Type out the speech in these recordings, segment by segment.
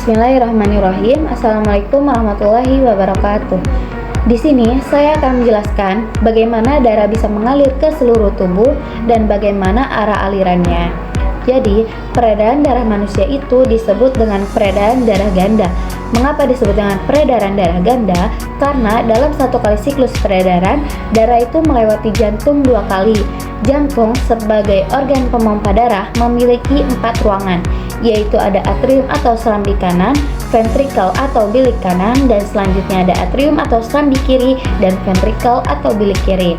Bismillahirrahmanirrahim. Assalamualaikum warahmatullahi wabarakatuh. Di sini saya akan menjelaskan bagaimana darah bisa mengalir ke seluruh tubuh dan bagaimana arah alirannya. Jadi, peredaran darah manusia itu disebut dengan peredaran darah ganda. Mengapa disebut dengan peredaran darah ganda? Karena dalam satu kali siklus peredaran, darah itu melewati jantung 2 kali. Jantung sebagai organ pemompa darah memiliki 4 ruangan, yaitu ada atrium atau serambi kanan, ventrikel atau bilik kanan, dan selanjutnya ada atrium atau serambi kiri, dan ventrikel atau bilik kiri.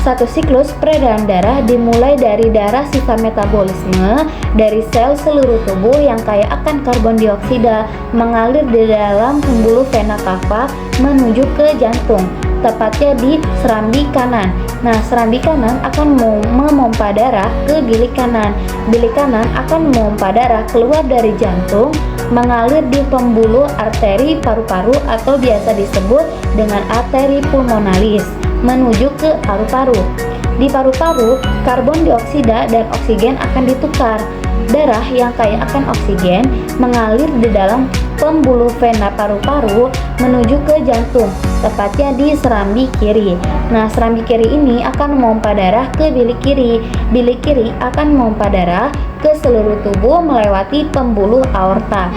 Satu siklus peredaran darah dimulai dari darah sisa metabolisme dari sel seluruh tubuh yang kaya akan karbon dioksida mengalir di dalam pembuluh vena cava menuju ke jantung, tepatnya di serambi kanan. Nah, serambi kanan akan memompa darah ke bilik kanan. Bilik kanan akan memompa darah keluar dari jantung, mengalir di pembuluh arteri paru-paru atau biasa disebut dengan arteri pulmonalis, menuju ke paru-paru. Di paru-paru, karbon dioksida dan oksigen akan ditukar. Darah yang kaya akan oksigen mengalir di dalam pembuluh vena paru-paru menuju ke jantung, tepatnya di serambi kiri. Nah, serambi kiri ini akan memompa darah ke bilik kiri. Bilik kiri akan memompa darah ke seluruh tubuh melewati pembuluh aorta.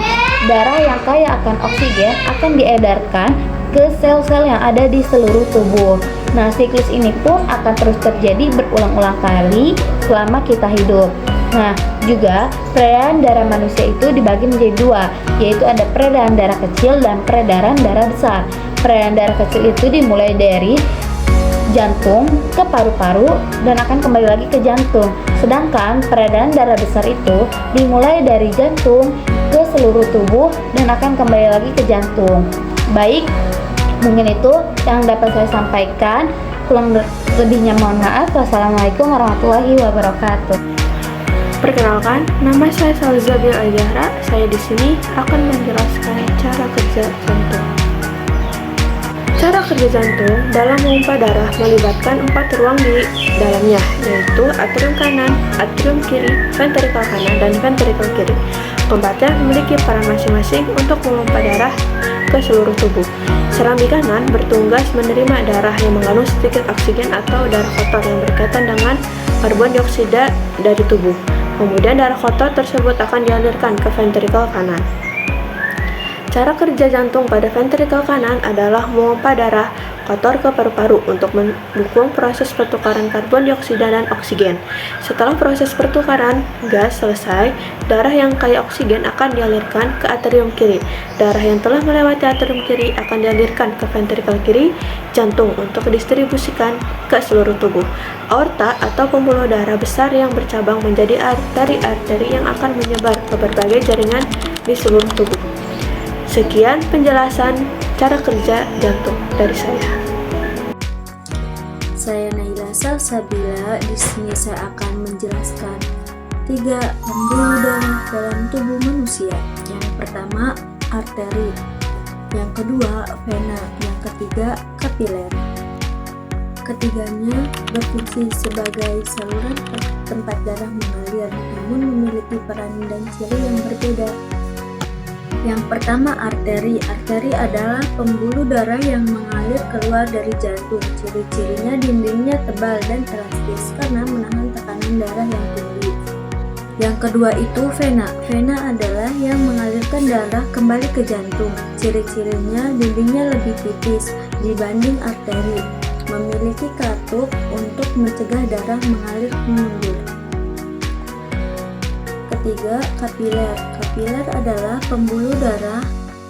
Darah yang kaya akan oksigen akan diedarkan ke sel-sel yang ada di seluruh tubuh. Nah, siklus ini pun akan terus terjadi berulang-ulang kali selama kita hidup. Nah, juga peredaran darah manusia itu dibagi menjadi 2, yaitu ada peredaran darah kecil dan peredaran darah besar. Peredaran darah kecil itu dimulai dari jantung ke paru-paru dan akan kembali lagi ke jantung. Sedangkan peredaran darah besar itu dimulai dari jantung ke seluruh tubuh dan akan kembali lagi ke jantung. Baik, mungkin itu yang dapat saya sampaikan. Kurang lebihnya mohon maaf. Wassalamualaikum warahmatullahi wabarakatuh. Perkenalkan, nama saya Salzabil Al-Jahra. Saya di sini akan menjelaskan cara kerja jantung. Cara kerja jantung dalam memompa darah melibatkan 4 ruang di dalamnya, yaitu atrium kanan, atrium kiri, ventrikel kanan, dan ventrikel kiri. Keempatnya memiliki peran masing-masing untuk memompa darah ke seluruh tubuh. Serambi kanan bertugas menerima darah yang mengandung sedikit oksigen atau darah kotor yang berkaitan dengan karbon dioksida dari tubuh. Kemudian darah kotor tersebut akan dialirkan ke ventrikel kanan. Cara kerja jantung pada ventrikel kanan adalah memompa darah kotor ke paru-paru untuk mendukung proses pertukaran karbon dioksida dan oksigen. Setelah proses pertukaran gas selesai, darah yang kaya oksigen akan dialirkan ke atrium kiri. Darah yang telah melewati atrium kiri akan dialirkan ke ventrikel kiri jantung untuk didistribusikan ke seluruh tubuh. Aorta atau pembuluh darah besar yang bercabang menjadi arteri-arteri yang akan menyebar ke berbagai jaringan di seluruh tubuh. Sekian penjelasan cara kerja jantung dari saya. Saya Naila Salsabila. Di sini saya akan menjelaskan 3 pembuluh darah dalam tubuh manusia. Yang pertama, arteri. Yang kedua, vena. Yang ketiga, kapiler. Ketiganya berfungsi sebagai saluran tempat darah mengalir, namun memiliki peran dan ciri yang berbeda. Yang pertama, arteri. Arteri adalah pembuluh darah yang mengalir keluar dari jantung. Ciri-cirinya dindingnya tebal dan elastis karena menahan tekanan darah yang tinggi. Yang kedua itu vena. Vena adalah yang mengalirkan darah kembali ke jantung. Ciri-cirinya dindingnya lebih tipis dibanding arteri, memiliki katup untuk mencegah darah mengalir mundur. Ketiga, kapiler. Kapiler adalah pembuluh darah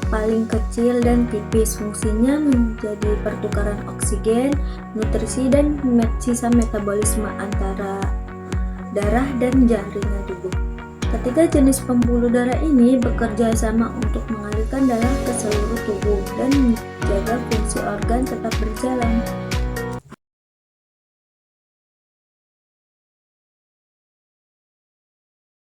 paling kecil dan tipis. Fungsinya menjadi pertukaran oksigen, nutrisi, dan sisa metabolisme antara darah dan jaringan tubuh. Ketiga jenis pembuluh darah ini bekerja sama untuk mengalirkan darah ke seluruh tubuh dan menjaga fungsi organ tetap berjalan.